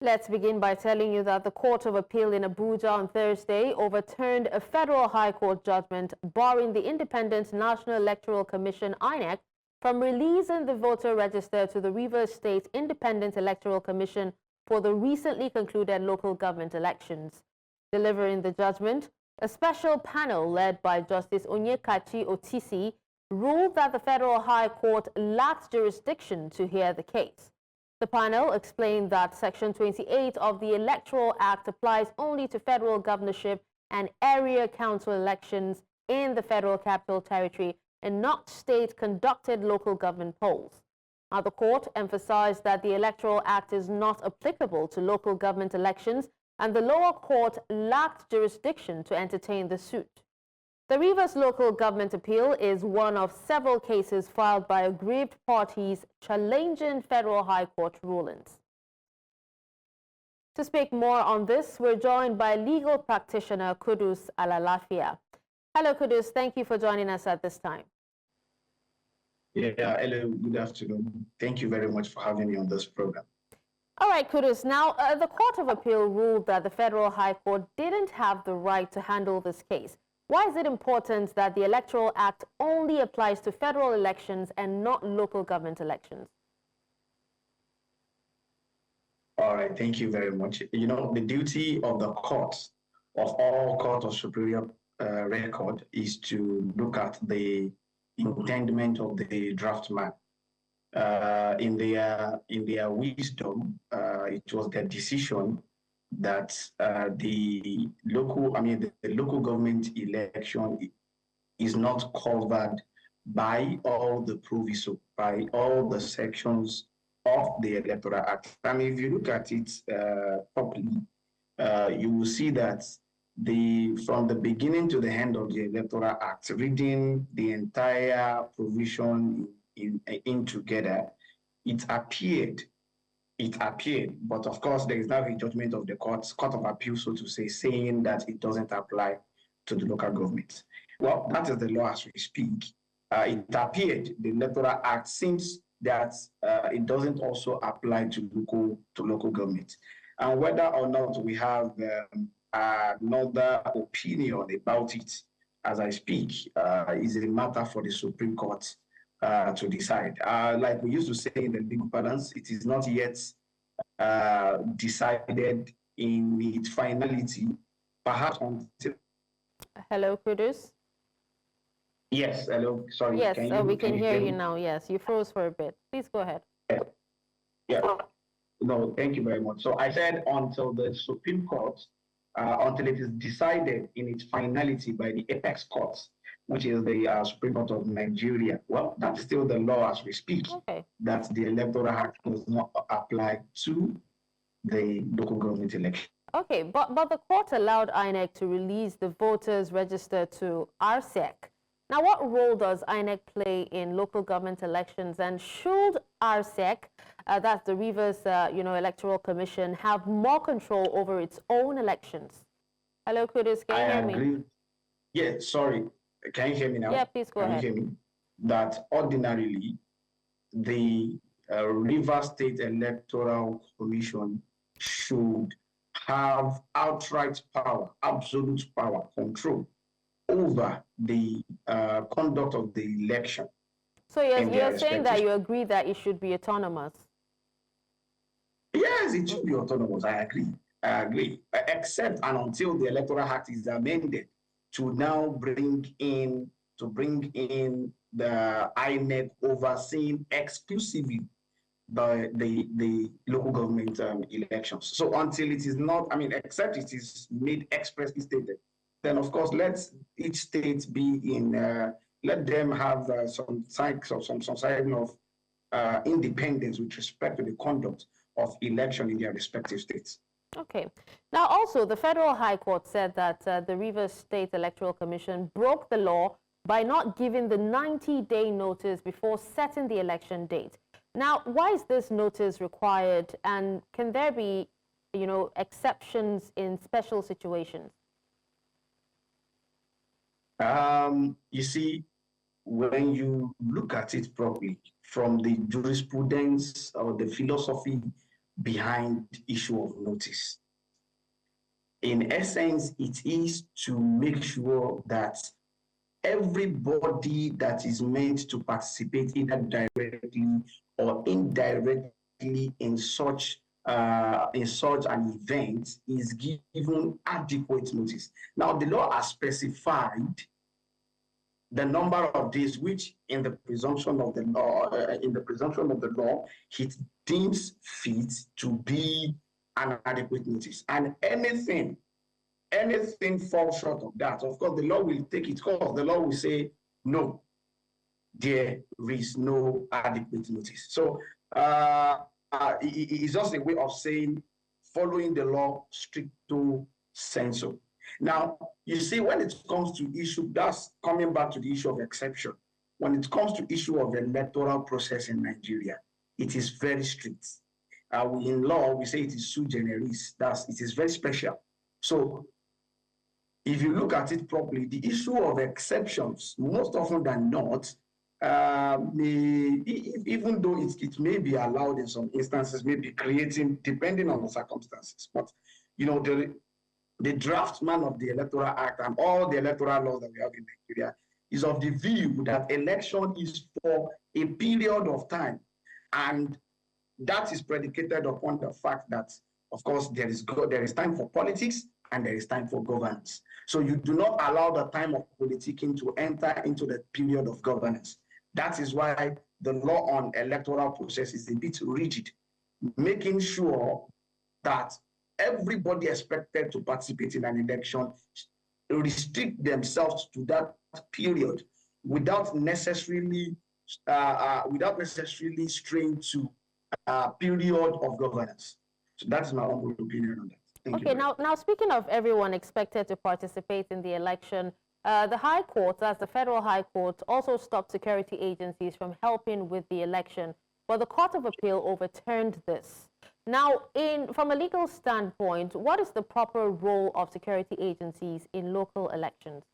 Let's begin by telling you that the Court of Appeal in Abuja on Thursday overturned a federal high court judgment barring the Independent National Electoral Commission (INEC) from releasing the voter register to the Rivers State Independent Electoral Commission for the recently concluded local government elections. Delivering the judgment, a special panel led by Justice Onyekachi Otisi ruled that the federal high court lacked jurisdiction to hear the case. The panel explained that Section 28 of the Electoral Act applies only to federal governorship and area council elections in the Federal Capital Territory and not state-conducted local government polls. Now, the court emphasized that the Electoral Act is not applicable to local government elections, and the lower court lacked jurisdiction to entertain the suit. The Rivers local government appeal is one of several cases filed by aggrieved parties challenging federal high court rulings. To speak more on this, we're joined by legal practitioner Qudus Alalafia. Hello, Qudus. Thank you for joining us at this time. Yeah, hello, good afternoon. Thank you very much for having me on this program. All right, Qudus. Now, the Court of Appeal ruled that the Federal High Court didn't have the right to handle this case. Why is it important that the Electoral Act only applies to federal elections and not local government elections? All right, thank you very much. You know, the duty of the courts, of all court of superior record, is to look at the intendment of the draftman. In their wisdom, it was their decision that the local government election is not covered by all the proviso, by all the sections of the Electoral Act. I mean, if you look at it properly, you will see that from the beginning to the end of the Electoral Act, reading the entire provision in together, it appeared, but of course there is now a judgment of the Court of Appeal, so to say, saying that it doesn't apply to the local government. Well, that is the law as we speak. It appeared the Electoral Act seems that it doesn't also apply to local government. And whether or not we have another opinion about it as I speak is a matter for the Supreme Court to decide. Like we used to say in the legal parlance, it is not yet decided in its finality, perhaps until... Hello, Qudus? Yes, hello, sorry. Yes, we can hear you now, yes. You froze for a bit. Please go ahead. Yeah, no, thank you very much. So I said until the Supreme Court, until it is decided in its finality by the apex courts, which is the Supreme Court of Nigeria. Well, that's still the law as we speak, that the Electoral Act does not apply to the local government election. Okay, but the court allowed INEC to release the voters registered to RSIEC. Now, what role does INEC play in local government elections, and should RSIEC, that's the Rivers Electoral Commission, have more control over its own elections? Hello, Qudus, can you hear me? Yeah, sorry. Can you hear me now? Yeah, please go ahead. Can you hear me? That ordinarily, the Rivers State Electoral Commission should have outright power, absolute power, control over the conduct of the election. So you're saying that you agree that it should be autonomous? Yes, it should be autonomous. I agree. Except and until the Electoral Act is amended to now bring in the INEC overseeing exclusively the local government elections. So until it is not, except it is made expressly stated, then of course let each state be in, let them have some sign of independence with respect to the conduct of election in their respective states. Okay. Now, also, the Federal High Court said that the Rivers State Electoral Commission broke the law by not giving the 90-day notice before setting the election date. Now, why is this notice required, and can there be, exceptions in special situations? You see, when you look at it properly, from the jurisprudence or the philosophy behind the issue of notice. In essence, it is to make sure that everybody that is meant to participate either directly or indirectly in such an event is given adequate notice. Now, the law has specified the number of days which, in the presumption of the law, it deems fit to be an adequate notice, and anything falls short of that, of course, the law will take its course. The law will say, no, there is no adequate notice. So it's just a way of saying, following the law stricto sensu. Now, you see, when it comes to issue, that's coming back to the issue of exception. When it comes to issue of the electoral process in Nigeria, it is very strict. In law, we say it is sui generis. It is very special. So if you look at it properly, the issue of exceptions, most often than not, even though it may be allowed in some instances, may be creating, depending on the circumstances. But, you know, the draftsman of the Electoral Act and all the electoral laws that we have in Nigeria is of the view that election is for a period of time. And that is predicated upon the fact that, of course, there is time for politics and there is time for governance. So you do not allow the time of politicking to enter into the period of governance. That is why the law on electoral process is a bit rigid, making sure that everybody expected to participate in an election restrict themselves to that period without necessarily straying to a period of governance. So that is my own opinion on that. Okay, now speaking of everyone expected to participate in the election, the High Court, that's the Federal High Court, also stopped security agencies from helping with the election, but the Court of Appeal overturned this. Now, from a legal standpoint, what is the proper role of security agencies in local elections?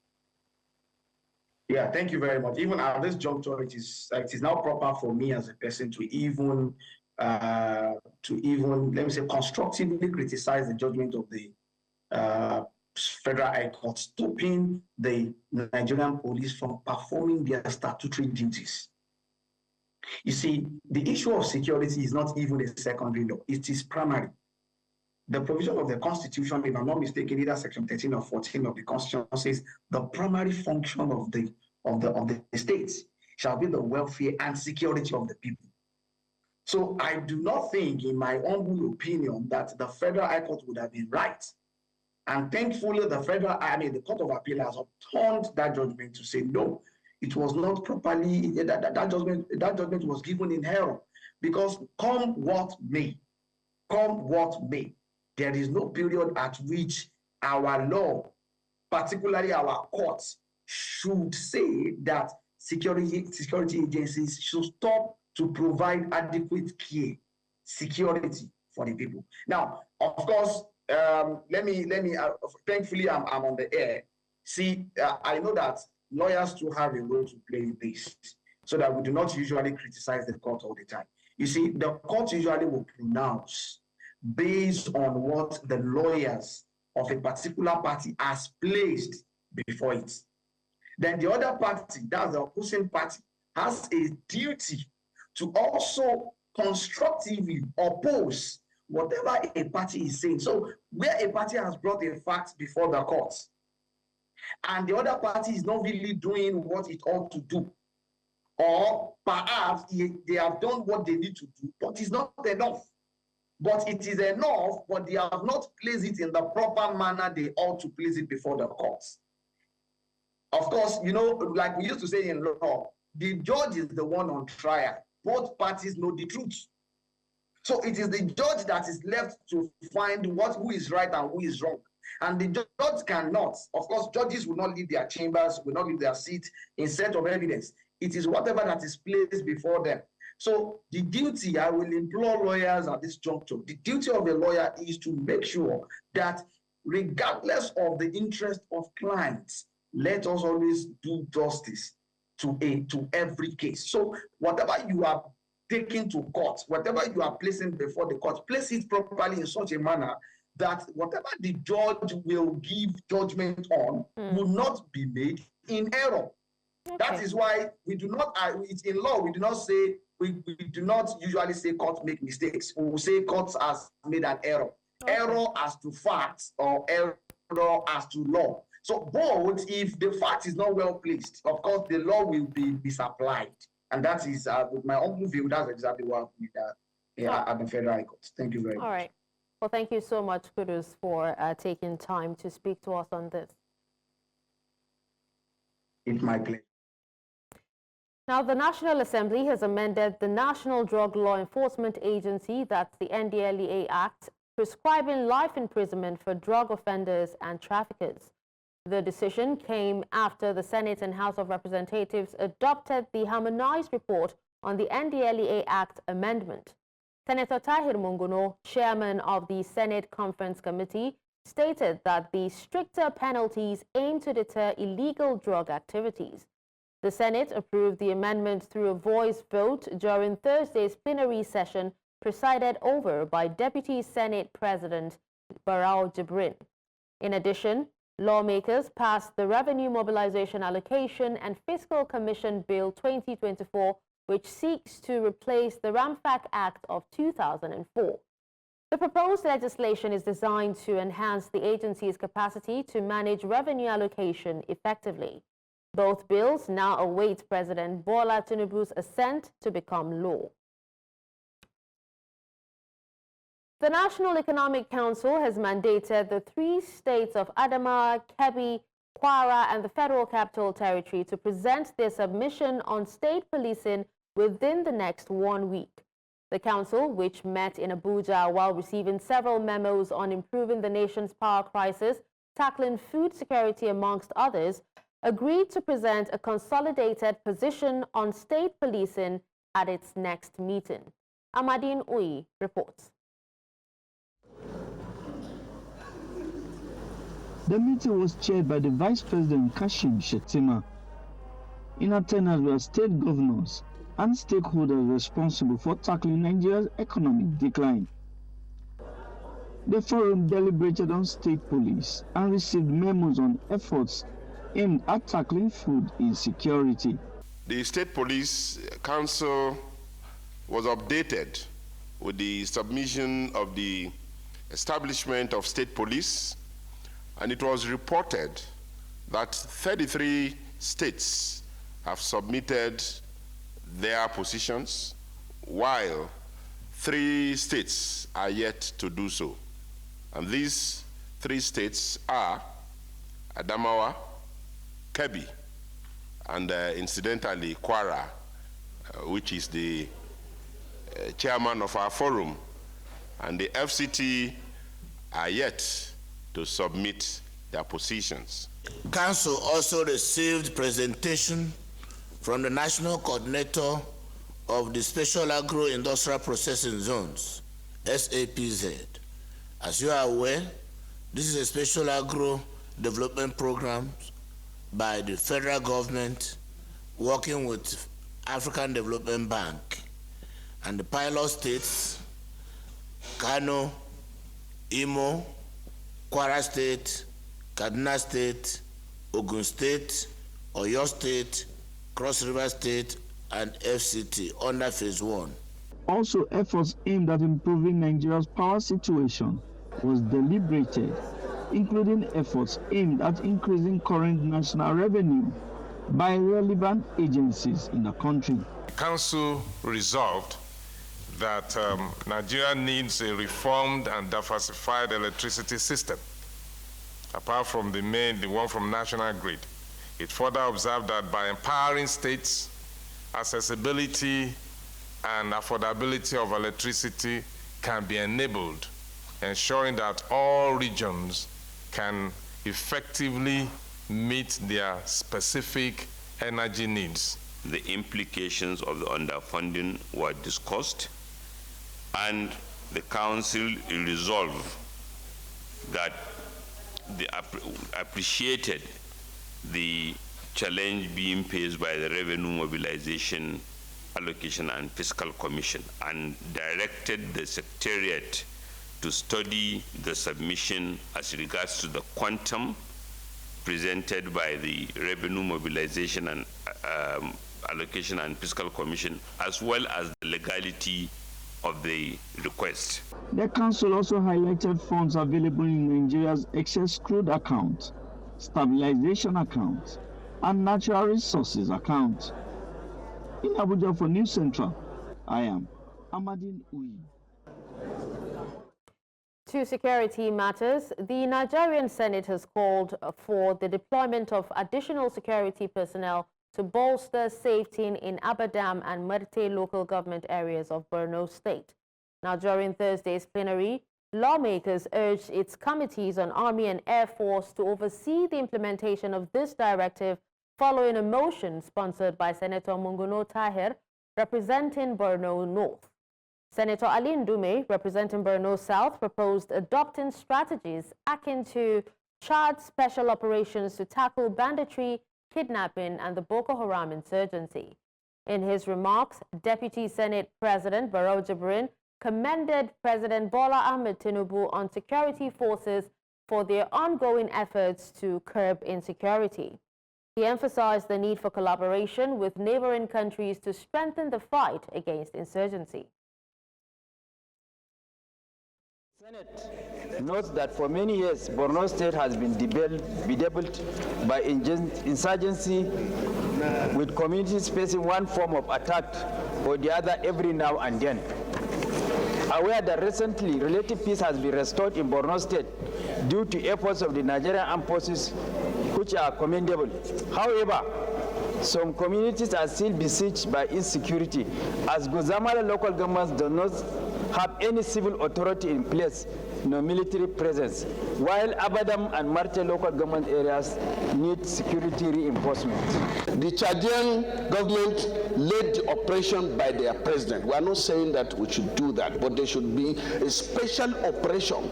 Yeah, thank you very much. Even at this juncture, it is now proper for me as a person to even let me say, constructively criticize the judgment of the Federal High Court, stopping the Nigerian police from performing their statutory duties. You see, the issue of security is not even a secondary law, it is primary. The provision of the Constitution, if I'm not mistaken, either Section 13 or 14 of the Constitution says the primary function of the states shall be the welfare and security of the people. So I do not think, in my humble opinion, that the Federal High Court would have been right. And thankfully, the Court of Appeal has upturned that judgment to say, no, it was not properly, that judgment was given in error. Because come what may, there is no period at which our law, particularly our courts, should say that security agencies should stop to provide adequate care, security for the people. Now, of course, thankfully, I'm on the air. See, I know that lawyers too have a role to play in this, so that we do not usually criticize the court all the time. You see, the court usually will pronounce based on what the lawyers of a particular party has placed before it. Then the other party, that's the opposing party, has a duty to also constructively oppose whatever a party is saying. So where a party has brought a fact before the courts, and the other party is not really doing what it ought to do, or perhaps they have done what they need to do, but it's not enough. But it is enough, but they have not placed it in the proper manner they ought to place it before the courts. Of course, you know, like we used to say in law, the judge is the one on trial. Both parties know the truth. So it is the judge that is left to find who is right and who is wrong. And the judge cannot. Of course, judges will not leave their chambers, will not leave their seat in search of evidence. It is whatever that is placed before them. So the duty, I will implore lawyers at this juncture, the duty of a lawyer is to make sure that regardless of the interest of clients, let us always do justice to every case. So whatever you are taken to court, whatever you are placing before the court, place it properly in such a manner that whatever the judge will give judgment on will not be made in error. Okay. That is why we do not, it's in law, we do not say, we do not usually say courts make mistakes. We will say courts has made an error. Okay. Error as to facts or error as to law. So both, if the fact is not well placed, of course, the law will be misapplied. And that is, with my own view, that's exactly what we did at the Federal High Court. Thank you very much. All right. Well, thank you so much, Qudus, for taking time to speak to us on this. It's my pleasure. Now, the National Assembly has amended the National Drug Law Enforcement Agency, that's the NDLEA Act, prescribing life imprisonment for drug offenders and traffickers. The decision came after the Senate and House of Representatives adopted the harmonized report on the NDLEA Act amendment. Senator Tahir Munguno, chairman of the Senate Conference Committee, stated that the stricter penalties aim to deter illegal drug activities. The Senate approved the amendment through a voice vote during Thursday's plenary session presided over by Deputy Senate President Barau Jibrin. In addition, lawmakers passed the Revenue Mobilization Allocation and Fiscal Commission Bill 2024, which seeks to replace the Ramfac Act of 2004. The proposed legislation is designed to enhance the agency's capacity to manage revenue allocation effectively. Both bills now await President Bola Tinubu's assent to become law. The National Economic Council has mandated the 3 states of Adamawa, Kebbi, Kwara, and the Federal Capital Territory to present their submission on state policing within the next 1 week. The council, which met in Abuja while receiving several memos on improving the nation's power crisis, tackling food security amongst others, agreed to present a consolidated position on state policing at its next meeting. Amadine Uyi reports. The meeting was chaired by the Vice President Kashim Shettima. In attendance were state governors and stakeholders responsible for tackling Nigeria's economic decline. The forum deliberated on state police and received memos on efforts aimed at tackling food insecurity. The State Police Council was updated with the submission of the establishment of state police, and it was reported that 33 states have submitted their positions, while 3 states are yet to do so. And these 3 states are Adamawa, Kebbi, and incidentally Kwara, which is the chairman of our forum, and the FCT are yet to submit their positions. Council also received presentation from the National Coordinator of the Special Agro-Industrial Processing Zones, SAPZ. As you are aware, this is a special agro development program by the federal government working with African Development Bank, and the pilot states, Kano, Imo, Kwara State, Kaduna State, Ogun State, Oyo State, Cross River State, and FCT under phase 1. Also, efforts aimed at improving Nigeria's power situation was deliberated, including efforts aimed at increasing current national revenue by relevant agencies in the country. The Council resolved that Nigeria needs a reformed and diversified electricity system, apart from the one from National Grid. It further observed that by empowering states, accessibility and affordability of electricity can be enabled, ensuring that all regions can effectively meet their specific energy needs. The implications of the underfunding were discussed, and the Council resolved that they appreciated the challenge being faced by the Revenue Mobilization Allocation and Fiscal Commission and directed the Secretariat to study the submission as regards to the quantum presented by the Revenue Mobilization and Allocation and Fiscal Commission, as well as the legality of the request. The council also highlighted funds available in Nigeria's excess crude account, stabilization account, and natural resources account. In Abuja for News Central, I am Amadine Uyi. To security matters, the Nigerian Senate has called for the deployment of additional security personnel to bolster safety in Abadam and Merte local government areas of Borno State. Now, during Thursday's plenary, lawmakers urged its committees on Army and Air Force to oversee the implementation of this directive following a motion sponsored by Senator Munguno Tahir, representing Borno North. Senator Ali Ndume, representing Borno South, proposed adopting strategies akin to Chad special operations to tackle banditry, kidnapping, and the Boko Haram insurgency. In his remarks, Deputy Senate President Barrow Jibrin commended President Bola Ahmed Tinubu on security forces for their ongoing efforts to curb insecurity. He emphasized the need for collaboration with neighboring countries to strengthen the fight against insurgency. Senate notes that for many years, Borno State has been bedeviled by insurgency, with communities facing one form of attack or the other every now and then. Aware that recently relative peace has been restored in Borno State due to efforts of the Nigerian armed forces, which are commendable. However, some communities are still besieged by insecurity, as Guzamala local governments do not have any civil authority in place, no military presence, while Abadam and Marte local government areas need security reinforcement. The Chadian government led the operation by their president. We are not saying that we should do that, but there should be a special operation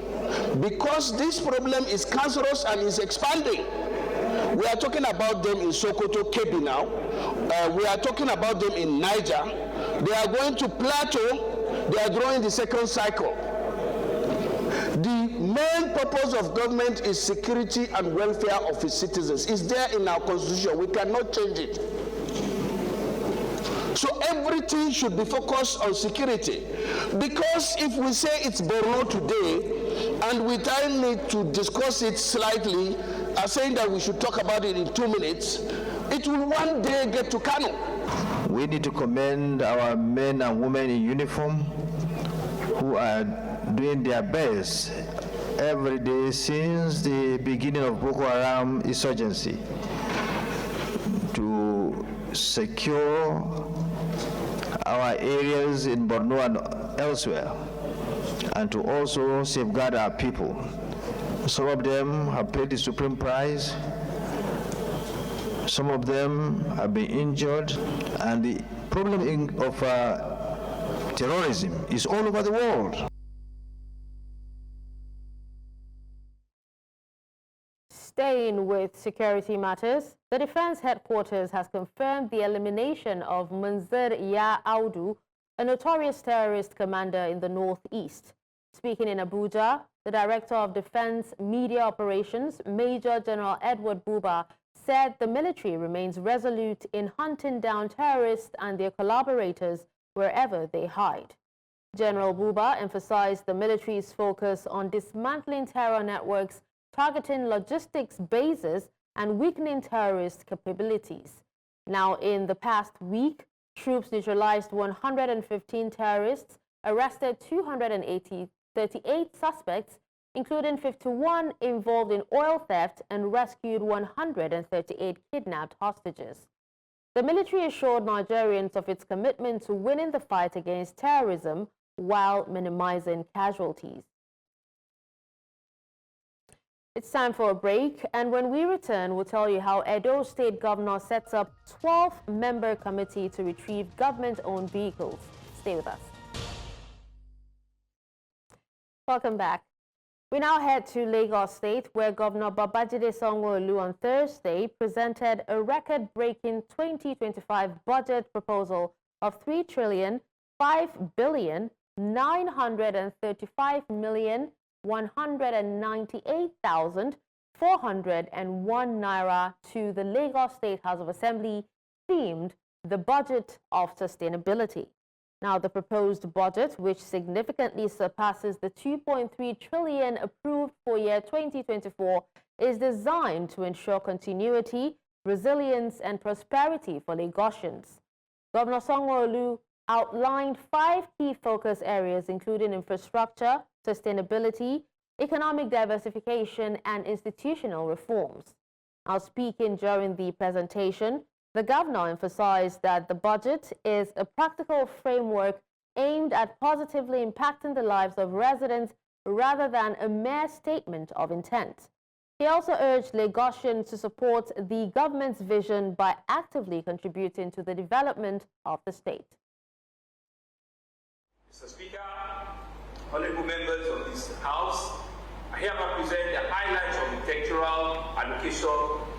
because this problem is cancerous and is expanding. We are talking about them in Sokoto, Kebbi now. We are talking about them in Niger. They are going to Plateau. They are growing the second cycle. The main purpose of government is security and welfare of its citizens. It's there in our constitution. We cannot change it. So everything should be focused on security. Because if we say it's Borno today, and we time need to discuss it slightly, saying that we should talk about it in 2 minutes, it will one day get to Kano. We need to commend our men and women in uniform who are doing their best every day since the beginning of Boko Haram insurgency to secure our areas in Borno and elsewhere, and to also safeguard our people. Some of them have paid the supreme price. Some of them have been injured, and the problem of terrorism is all over the world. Staying with security matters, the Defense Headquarters has confirmed the elimination of Manzur Ya Audu, a notorious terrorist commander in the Northeast. Speaking in Abuja, the Director of Defense Media Operations, Major General Edward Buba, said the military remains resolute in hunting down terrorists and their collaborators wherever they hide. General Buba emphasized the military's focus on dismantling terror networks, targeting logistics bases, and weakening terrorist capabilities. Now, in the past week, troops neutralized 115 terrorists, arrested 238 suspects, including 51 involved in oil theft, and rescued 138 kidnapped hostages. The military assured Nigerians of its commitment to winning the fight against terrorism while minimizing casualties. It's time for a break, and when we return, we'll tell you how Edo State Governor sets up 12-member committee to retrieve government-owned vehicles. Stay with us. Welcome back. We now head to Lagos State, where Governor Babajide Sanwo-Olu on Thursday presented a record-breaking 2025 budget proposal of 3,535,198,401 naira to the Lagos State House of Assembly, themed the Budget of Sustainability. Now, the proposed budget, which significantly surpasses the 2.3 trillion approved for year 2024, is designed to ensure continuity, resilience, and prosperity for Lagosians. Governor Sanwo-Olu outlined 5 key focus areas, including infrastructure, sustainability, economic diversification, and institutional reforms. Now, speaking during the presentation, the governor emphasized that the budget is a practical framework aimed at positively impacting the lives of residents rather than a mere statement of intent. He also urged Lagosians to support the government's vision by actively contributing to the development of the state. Mr. Speaker, honorable members of this House, I hereby present the highlights of the textual allocation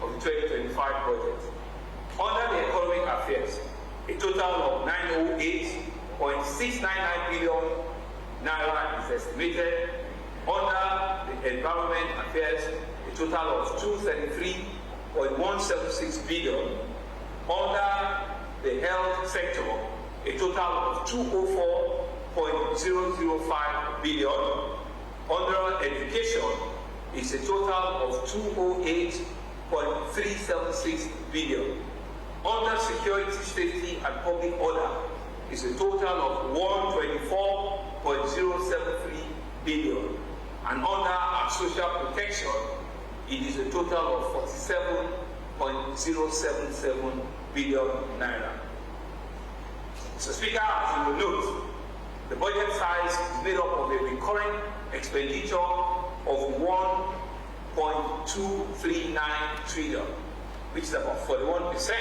of the 2025 budget. Under the economic affairs, a total of 908.699 billion naira is estimated. Under the environment affairs, a total of 233.176 billion. Under the health sector, a total of 204.005 billion. Under education, is a total of 208.376 billion. Under security, safety, and public order is a total of 124.073 billion. And under our social protection, it is a total of 47.077 billion naira. Mr. Speaker, as you will note, the budget size is made up of a recurring expenditure of 1.239 trillion, which is about 41%,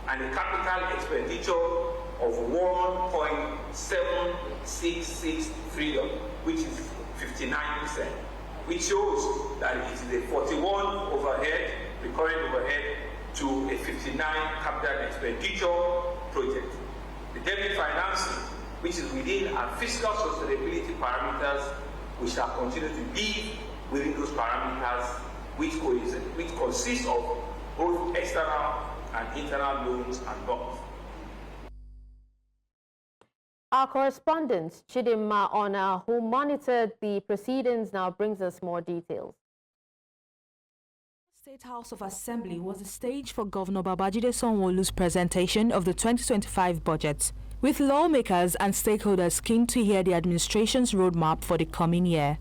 and a capital expenditure of 1.766 trillion, which is 59%, which shows that it is a 41 overhead, recurring overhead, to a 59 capital expenditure project. The debt financing, which is within our fiscal sustainability parameters, we shall continue to be within those parameters, which consist of both external and internal loans and bonds. Our correspondent, Chidinma Ona, who monitored the proceedings, now brings us more details. State House of Assembly was the stage for Governor Babajide Sanwo-Olu's presentation of the 2025 budget, with lawmakers and stakeholders keen to hear the administration's roadmap for the coming year.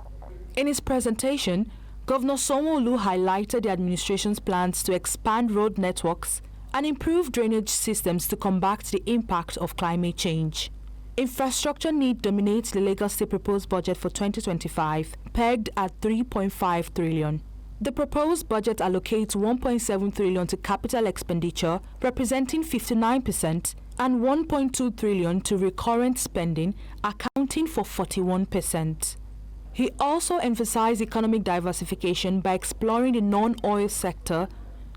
In his presentation, Governor Sanwo-Olu highlighted the administration's plans to expand road networks and improve drainage systems to combat the impact of climate change. Infrastructure need dominates the Lagos State proposed budget for 2025, pegged at 3.5 trillion. The proposed budget allocates 1.7 trillion to capital expenditure, representing 59%, and 1.2 trillion to recurrent spending, accounting for 41%. He also emphasized economic diversification by exploring the non-oil sector,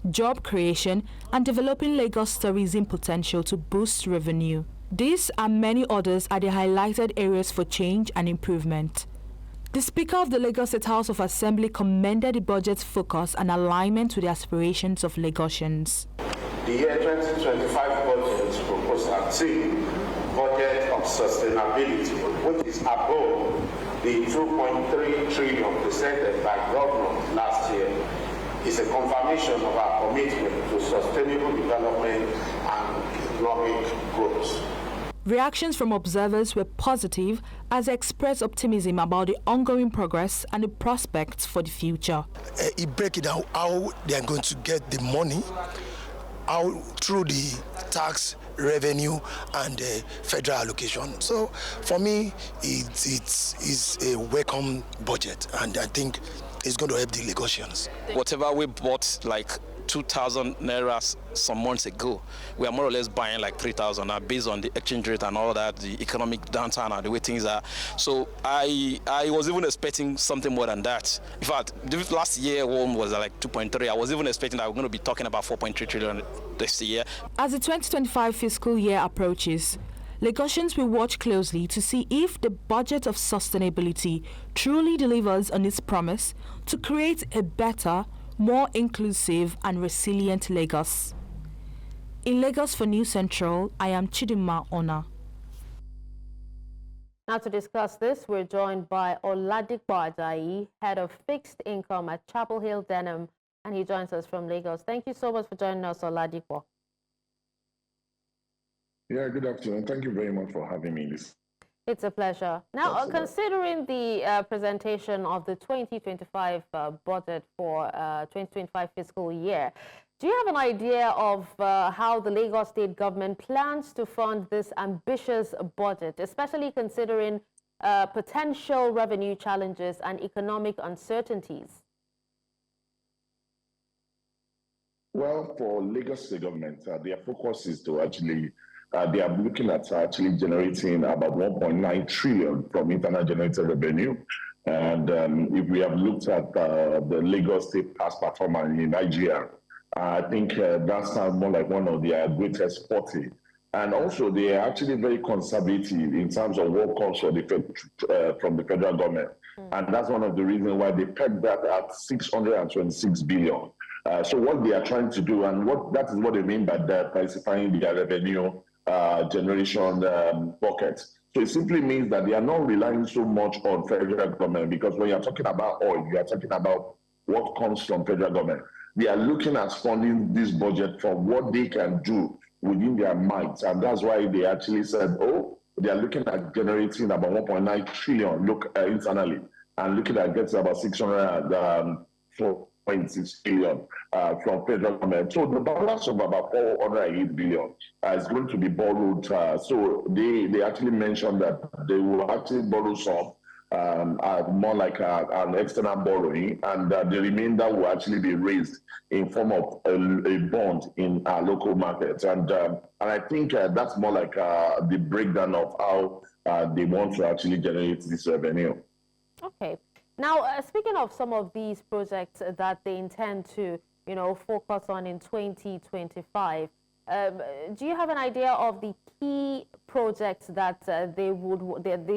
job creation, and developing Lagos tourism potential to boost revenue. These and many others are the highlighted areas for change and improvement. The Speaker of the Lagos State House of Assembly commended the budget's focus and alignment with the aspirations of Lagosians. The year 2025 budget proposed a budget of sustainability, which is above the 2.3 trillion presented by Governor last year, is a confirmation of our commitment to sustainable development and economic growth. Reactions from observers were positive as they expressed optimism about the ongoing progress and the prospects for the future. He break it down how they are going to get the money, how through the tax revenue and federal allocation. So for me, it's a welcome budget, and I think it's going to help the Lagosians. Whatever we bought, like 2,000 naira some months ago. We are more or less buying like 3,000 now based on the exchange rate and all that, the economic downturn and the way things are. So I was even expecting something more than that. In fact, last year one was like 2.3. I was even expecting that we're going to be talking about 4.3 trillion this year. As the 2025 fiscal year approaches, Lagosians will watch closely to see if the budget of sustainability truly delivers on its promise to create a better, more inclusive and resilient Lagos. In Lagos for News Central, I am Chidinma Ona. Now to discuss this, we're joined by Oladipo Ajayi, Head of Fixed Income at Chapel Hill Denham, and he joins us from Lagos. Thank you so much for joining us, Oladipo. Yeah, good afternoon. Thank you very much for having me. It's a pleasure. Now, considering the presentation of the 2025 budget for 2025 fiscal year, do you have an idea of how the Lagos state government plans to fund this ambitious budget, especially considering potential revenue challenges and economic uncertainties? Well, for Lagos state government, their focus is to actually they are looking at actually generating about 1.9 trillion from internal generated revenue. And if we have looked at the Lagos state past performance in Nigeria, I think that sounds more like one of their greatest 40. And also, they are actually very conservative in terms of what comes from the federal government. And that's one of the reasons why they pegged that at 626 billion. So what they are trying to do, and that is what they mean by diversifying their revenue generation bucket. So it simply means that they are not relying so much on federal government, because when you're talking about oil, you are talking about what comes from federal government. They are looking at funding this budget for what they can do within their might. And that's why they actually said, they are looking at generating about 1.9 trillion internally, and looking at getting about 604.6 billion from federal government. So the balance of about 408 billion is going to be borrowed. So they actually mentioned that they will actually borrow some, more like an external borrowing, and the remainder will actually be raised in form of a bond in our local markets. And I think that's more like the breakdown of how they want to actually generate this revenue. Okay. Now, speaking of some of these projects that they intend to, focus on in 2025, do you have an idea of the key projects that they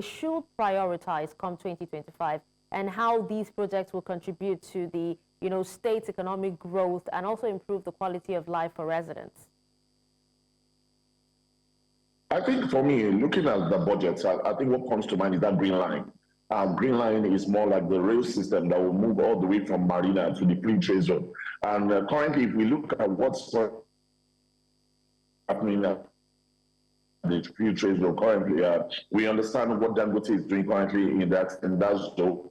should prioritize come 2025, and how these projects will contribute to the, state's economic growth and also improve the quality of life for residents? I think for me, looking at the budget, I think what comes to mind is that Green Line. Green Line is more like the rail system that will move all the way from Marina to the free trade zone. And currently, if we look at what's happening at the free trade zone currently, we understand what Dangote is doing currently in that zone.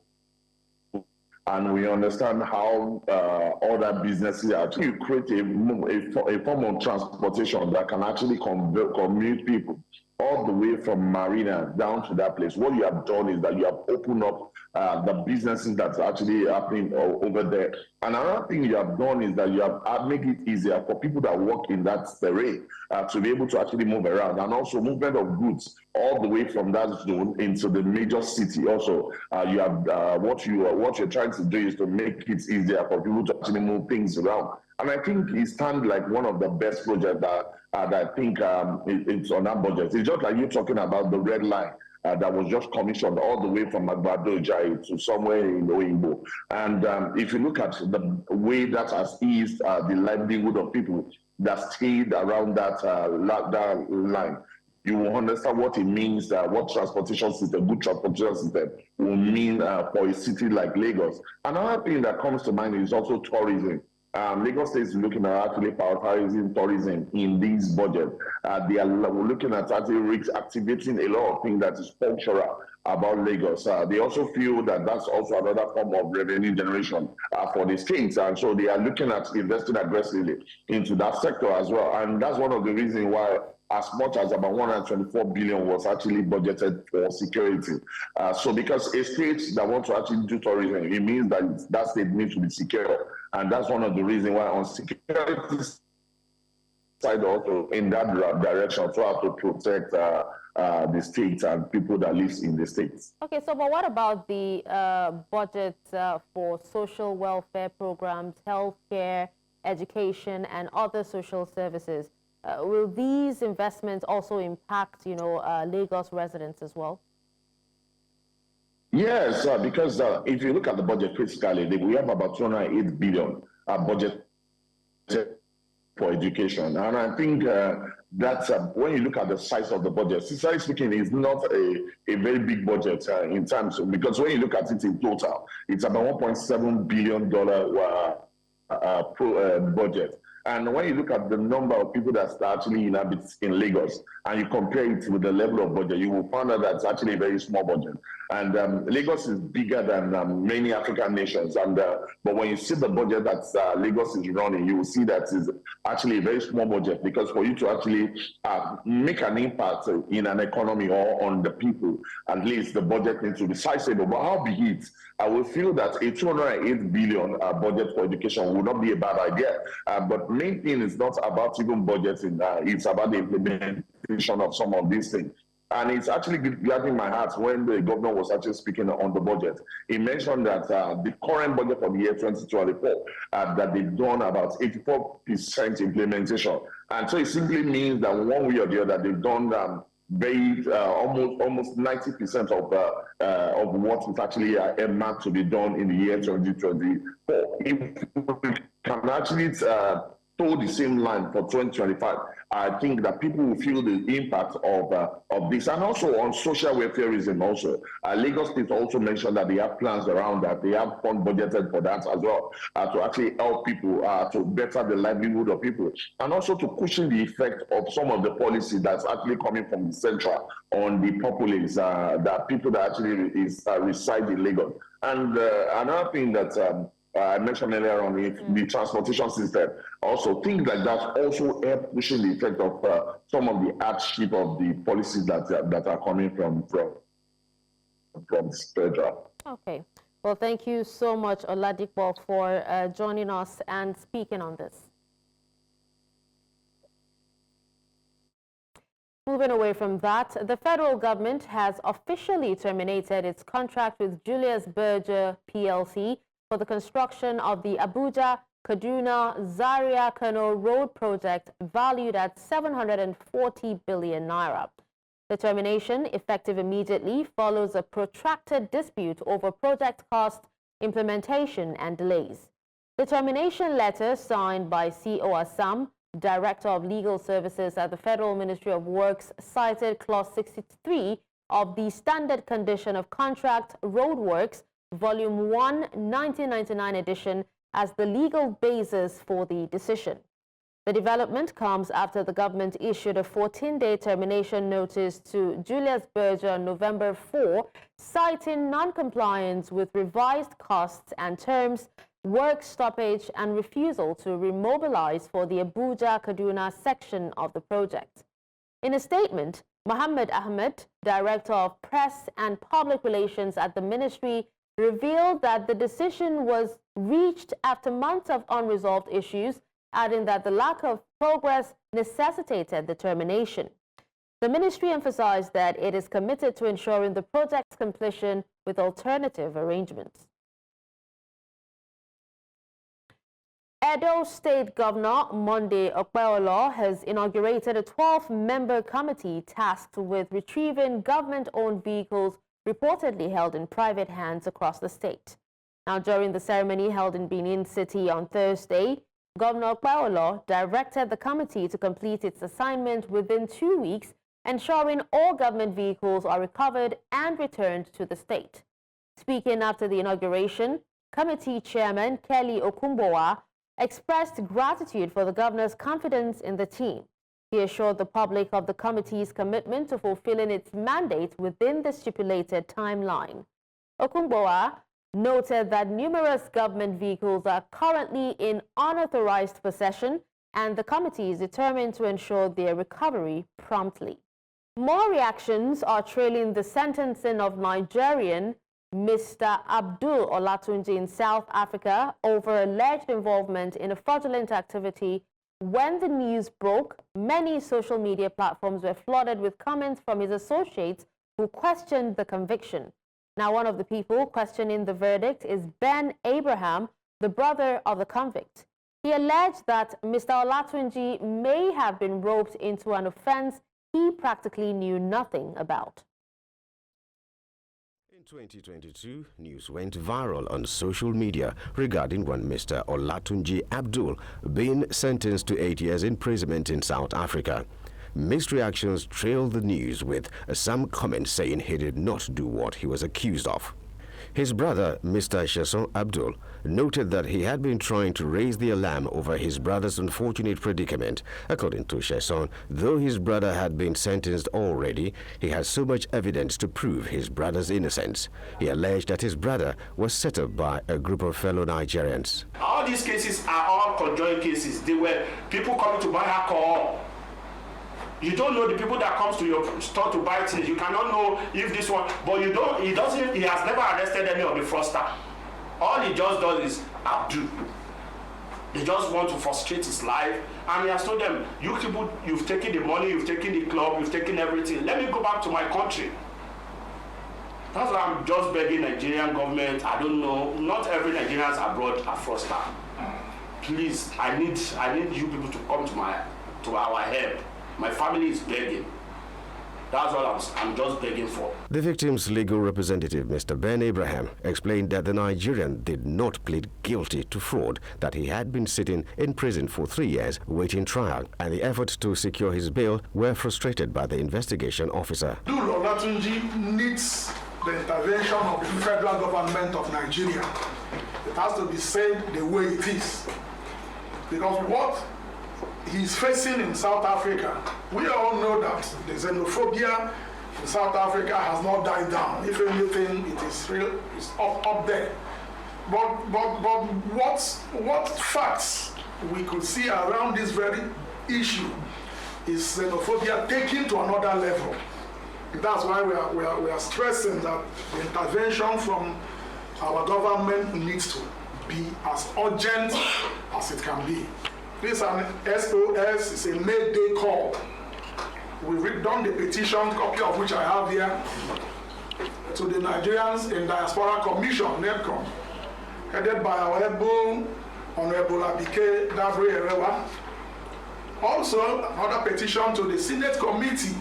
And we understand how other businesses actually create a form of transportation that can actually commute people all the way from Marina down to that place. What you have done is that you have opened up the businesses that's actually happening over there. And another thing you have done is that you have made it easier for people that work in that terrain to be able to actually move around, and also movement of goods all the way from that zone into the major city. Also, you have what you're trying to do is to make it easier for people to actually move things around. And I think it stands like one of the best projects that I think it's on that budget. It's just like you talking about the red line that was just commissioned all the way from Abuja to somewhere in Oyinbo. And if you look at the way that has eased the livelihood of people that stayed around that line, you will understand what it means, what transportation system, good transportation system will mean for a city like Lagos. Another thing that comes to mind is also tourism. Lagos State is looking at actually prioritizing tourism in this budget. They are looking at actually activating a lot of things that is cultural about Lagos. They also feel that that's also another form of revenue generation for the states. And so they are looking at investing aggressively into that sector as well. And that's one of the reasons why as much as about 124 billion was actually budgeted for security. So because a state that wants to actually do tourism, it means that that state needs to be secure. And that's one of the reasons why on security side also in that direction, so have to protect the states and people that live in the states. Okay, so but what about the budget for social welfare programs, healthcare, education, and other social services? Will these investments also impact, Lagos residents as well? Yes, because if you look at the budget critically, we have about 208 billion budget for education. And I think that when you look at the size of the budget, sincerely speaking, it's not a very big budget in terms of, because when you look at it in total, it's about $1.7 billion budget. And when you look at the number of people that actually inhabit in Lagos, and you compare it with the level of budget, you will find out that it's actually a very small budget. And Lagos is bigger than many African nations. And but when you see the budget that Lagos is running, you will see that it's actually a very small budget, because for you to actually make an impact in an economy or on the people, at least the budget needs to be sizable. But how big it? I will feel that a 208 billion budget for education would not be a bad idea. But main thing is not about even budgeting, it's about the implementation of some of these things. And it's actually gladdening my heart when the governor was actually speaking on the budget. He mentioned that the current budget for the year 2024, that they've done about 84% implementation. And so it simply means that one way or the other, they've done almost 90% of what is actually earmarked to be done in the year 2024. If we can actually toe the same line for 2025, I think that people will feel the impact of this. And also on social welfareism also. Lagos State also mentioned that they have plans around that. They have fund budgeted for that as well, to actually help people, to better the livelihood of people. And also to cushion the effect of some of the policy that's actually coming from the central on the populace, that people that actually reside in Lagos. And another thing that I mentioned earlier on the transportation system. Also, things like that also help pushing the effect of some of the hardship of the policies that are coming from federal. Okay. Well, thank you so much, Oladipo, for joining us and speaking on this. Moving away from that, the federal government has officially terminated its contract with Julius Berger PLC for the construction of the Abuja, Kaduna, Zaria, Kano road project valued at 740 billion naira. The termination, effective immediately, follows a protracted dispute over project cost, implementation, and delays. The termination letter, signed by C.O. Assam, Director of Legal Services at the Federal Ministry of Works, cited Clause 63 of the Standard Condition of Contract Roadworks, Volume 1, 1999 edition, as the legal basis for the decision. The development comes after the government issued a 14-day termination notice to Julius Berger on November 4, citing non-compliance with revised costs and terms, work stoppage, and refusal to remobilize for the Abuja-Kaduna section of the project. In a statement, Mohammed Ahmed, Director of Press and Public Relations at the ministry, revealed that the decision was reached after months of unresolved issues, adding that the lack of progress necessitated the termination. The ministry emphasized that it is committed to ensuring the project's completion with alternative arrangements. Edo State Governor Monday Okpeolo has inaugurated a 12-member committee tasked with retrieving government-owned vehicles reportedly held in private hands across the state. Now, during the ceremony held in Benin City on Thursday, Governor Okpeolo directed the committee to complete its assignment within 2 weeks, ensuring all government vehicles are recovered and returned to the state. Speaking after the inauguration, committee chairman Kelly Okumbowa expressed gratitude for the governor's confidence in the team. He assured the public of the committee's commitment to fulfilling its mandate within the stipulated timeline. Okumbowa noted that numerous government vehicles are currently in unauthorized possession, and the committee is determined to ensure their recovery promptly. More reactions are trailing the sentencing of Nigerian Mr. Abdul Olatunji in South Africa over alleged involvement in a fraudulent activity. When the news broke, many social media platforms were flooded with comments from his associates who questioned the conviction. Now, one of the people questioning the verdict is Ben Abraham, the brother of the convict. He alleged that Mr. Olatunji may have been roped into an offense he practically knew nothing about. In 2022, news went viral on social media regarding one Mr. Olatunji Abdul being sentenced to 8 years imprisonment in South Africa. Mixed reactions trailed the news, with some comments saying he did not do what he was accused of. His brother, Mr. Sheson Abdul, noted that he had been trying to raise the alarm over his brother's unfortunate predicament. According to Sheson, though his brother had been sentenced already, he has so much evidence to prove his brother's innocence. He alleged that his brother was set up by a group of fellow Nigerians. All these cases are all conjoined cases. They were people coming to buy alcohol. You don't know the people that comes to your store to buy things. You cannot know if this one, but you don't. He has never arrested any of the fraudster. All he just does is Abdul. They just want to frustrate his life, and he has told them, "You people, you've taken the money, you've taken the club, you've taken everything. Let me go back to my country." That's why I'm just begging Nigerian government. I don't know. Not every Nigerians abroad are fraudster. Please, I need you people to come to our help. My family is begging. That's all I'm just begging for. The victim's legal representative, Mr. Ben Abraham, explained that the Nigerian did not plead guilty to fraud, that he had been sitting in prison for 3 years waiting trial, and the efforts to secure his bail were frustrated by the investigation officer. Abdul Olatunji needs the intervention of the federal government of Nigeria. It has to be said the way it is. Because what he's facing in South Africa, we all know that the xenophobia in South Africa has not died down. If anything, it is real, it's up there. But what facts we could see around this very issue is xenophobia taken to another level. That's why we are stressing that the intervention from our government needs to be as urgent as it can be. This is an SOS, it's a Mayday call. We've done the petition, copy of which I have here, to the Nigerians in Diaspora Commission, NEPCOM, headed by our Honorable Abike Davri Erewa. Also, another petition to the Senate Committee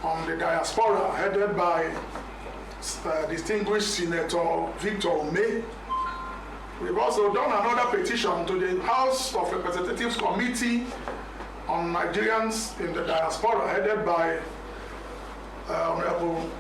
on the Diaspora, headed by distinguished Senator Victor Ome. We've also done another petition to the House of Representatives Committee on Nigerians in the Diaspora, headed by Honorable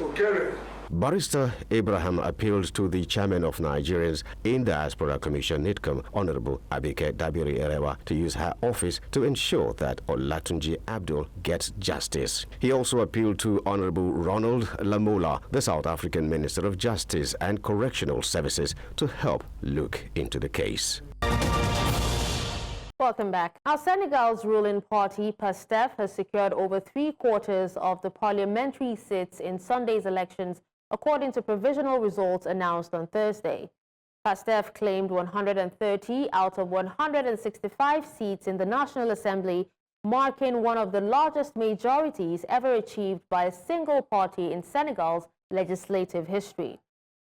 Okere. Barrister Abraham appealed to the chairman of Nigerians in Diaspora Commission, NITCOM, Honorable Abike Dabiri Erewa, to use her office to ensure that Olatunji Abdul gets justice. He also appealed to Honorable Ronald Lamola, the South African Minister of Justice and Correctional Services, to help look into the case. Welcome back. Our Senegal's ruling party, PASTEF, has secured over 3/4 of the parliamentary seats in Sunday's elections, according to provisional results announced on Thursday. PASTEF claimed 130 out of 165 seats in the National Assembly, marking one of the largest majorities ever achieved by a single party in Senegal's legislative history.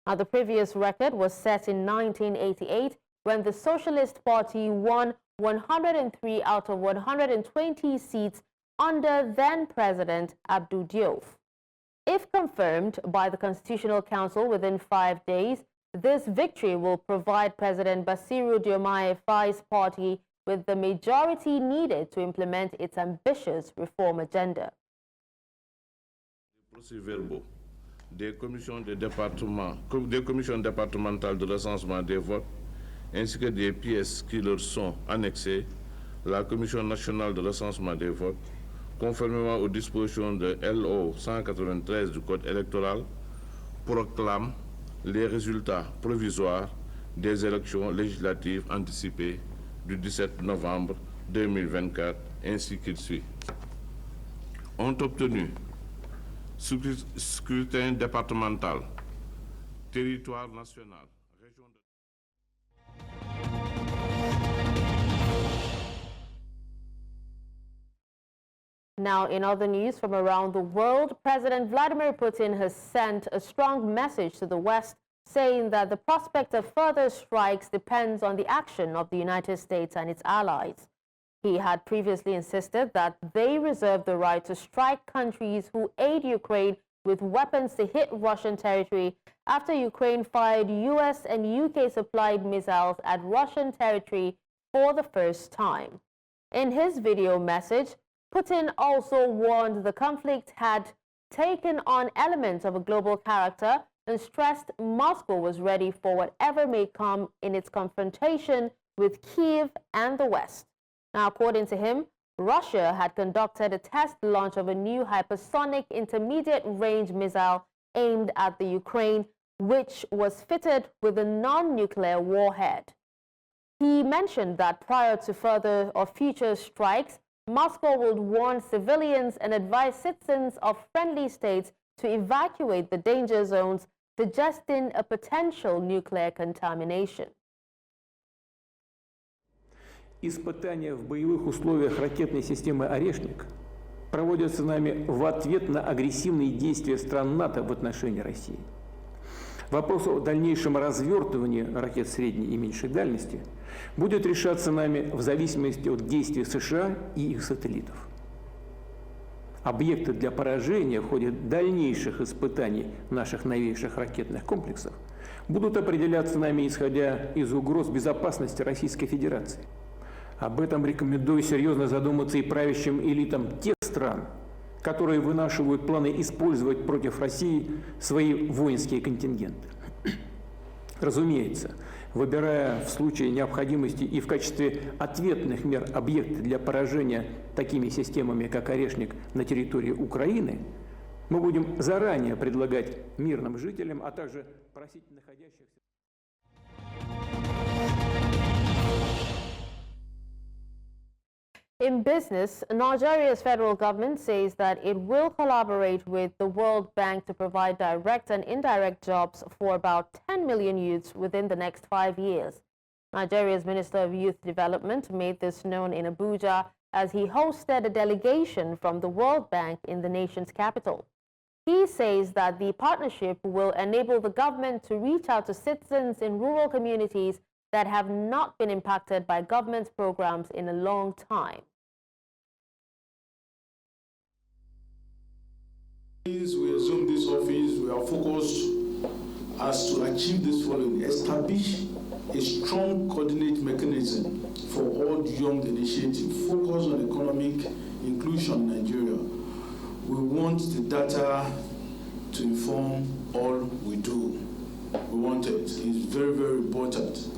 Now, the previous record was set in 1988 when the Socialist Party won 103 out of 120 seats under then-President Abdou Diouf. If confirmed by the Constitutional Council within 5 days, this victory will provide President Bassirou Diomaye Faye's party with the majority needed to implement its ambitious reform agenda. Procès-verbaux des commissions départementales de recensement des votes ainsi que des pièces qui leur sont annexées, la Commission nationale de recensement des votes, conformément aux dispositions de LO 193 du Code électoral, proclame les résultats provisoires des élections législatives anticipées du 17 novembre 2024, ainsi qu'il suit. Ont obtenu scrutin départemental territoire national. Now, in other news from around the world, President Vladimir Putin has sent a strong message to the West, saying that the prospect of further strikes depends on the action of the United States and its allies. He had previously insisted that they reserve the right to strike countries who aid Ukraine with weapons to hit Russian territory after Ukraine fired US and UK-supplied missiles at Russian territory for the first time. In his video message, Putin also warned the conflict had taken on elements of a global character and stressed Moscow was ready for whatever may come in its confrontation with Kyiv and the West. Now, according to him, Russia had conducted a test launch of a new hypersonic intermediate-range missile aimed at the Ukraine, which was fitted with a non-nuclear warhead. He mentioned that prior to further or future strikes, Moscow would warn civilians and advise citizens of friendly states to evacuate the danger zones, suggesting a potential nuclear contamination. Испытания в боевых условиях ракетной системы «Орешник» проводятся нами в ответ на агрессивные действия стран НАТО в отношении России. Вопрос о дальнейшем развертывании ракет средней и меньшей дальности будет решаться нами в зависимости от действий США и их сателлитов. Объекты для поражения в ходе дальнейших испытаний наших новейших ракетных комплексов будут определяться нами, исходя из угроз безопасности Российской Федерации. Об этом рекомендую серьезно задуматься и правящим элитам тех стран, которые вынашивают планы использовать против России свои воинские контингенты. Разумеется, выбирая в случае необходимости и в качестве ответных мер объекты для поражения такими системами, как «Орешник» на территории Украины, мы будем заранее предлагать мирным жителям, а также просить находящихся... In business, Nigeria's federal government says that it will collaborate with the World Bank to provide direct and indirect jobs for about 10 million youths within the next 5 years. Nigeria's Minister of Youth Development made this known in Abuja as he hosted a delegation from the World Bank in the nation's capital. He says that the partnership will enable the government to reach out to citizens in rural communities that have not been impacted by government programs in a long time. We assume this office, we are focused as to achieve this following: establish a strong coordinate mechanism for all young initiatives, focus on economic inclusion in Nigeria. We want the data to inform all we do. We want it. It's very, very important.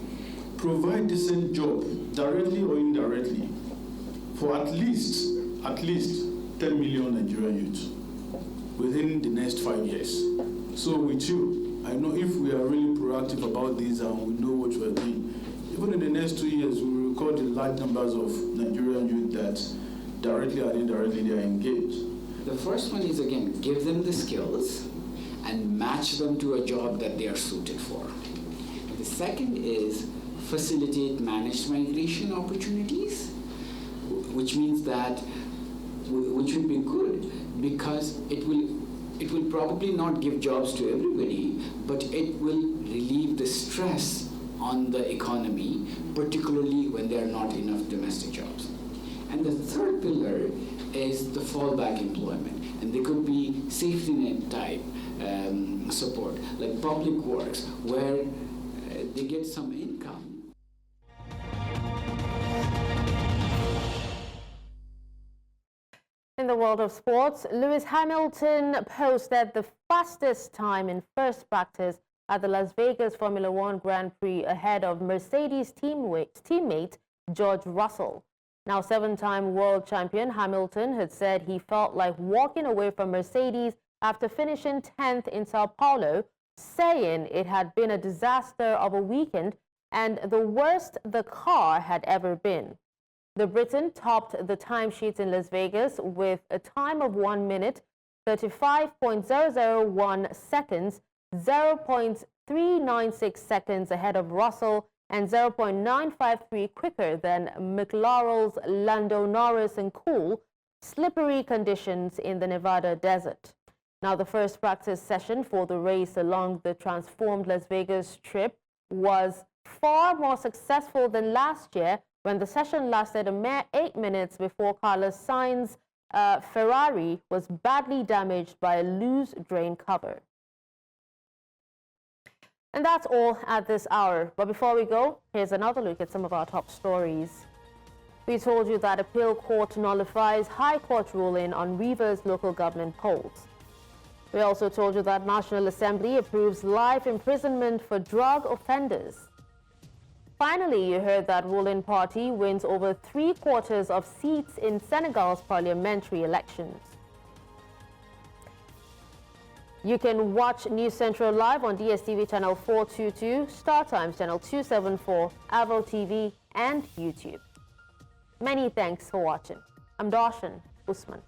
Provide decent job, directly or indirectly, for at least 10 million Nigerian youths within the next 5 years. So with you, I know if we are really proactive about this and we know what we are doing, even in the next 2 years, we will record the large numbers of Nigerian youth that directly or indirectly they are engaged. The first one is, again, give them the skills and match them to a job that they are suited for. The second is facilitate managed migration opportunities, which means that, which would be good because it will probably not give jobs to everybody, but it will relieve the stress on the economy, particularly when there are not enough domestic jobs. And the third pillar is the fallback employment, and there could be safety net type support, like public works, where they get some income. In the world of sports, Lewis Hamilton posted the fastest time in first practice at the Las Vegas Formula One Grand Prix ahead of Mercedes teammate George Russell. Now, 7-time world champion Hamilton had said he felt like walking away from Mercedes after finishing 10th in Sao Paulo, saying it had been a disaster of a weekend and the worst the car had ever been. The Briton topped the timesheets in Las Vegas with a time of 1 minute, 35.001 seconds, 0.396 seconds ahead of Russell and 0.953 quicker than McLaurel's Lando Norris in cool, slippery conditions in the Nevada desert. Now, the first practice session for the race along the transformed Las Vegas Strip was far more successful than last year, when the session lasted a mere 8 minutes before Carlos Sainz's Ferrari was badly damaged by a loose drain cover. And that's all at this hour. But before we go, here's another look at some of our top stories. We told you that appeal court nullifies High Court ruling on Rivers local government polls. We also told you that National Assembly approves life imprisonment for drug offenders. Finally, you heard that ruling party wins over 3/4 of seats in Senegal's parliamentary elections. You can watch News Central live on DSTV channel 422, Star Times channel 274, Avo TV, and YouTube. Many thanks for watching. I'm Darshan Usman.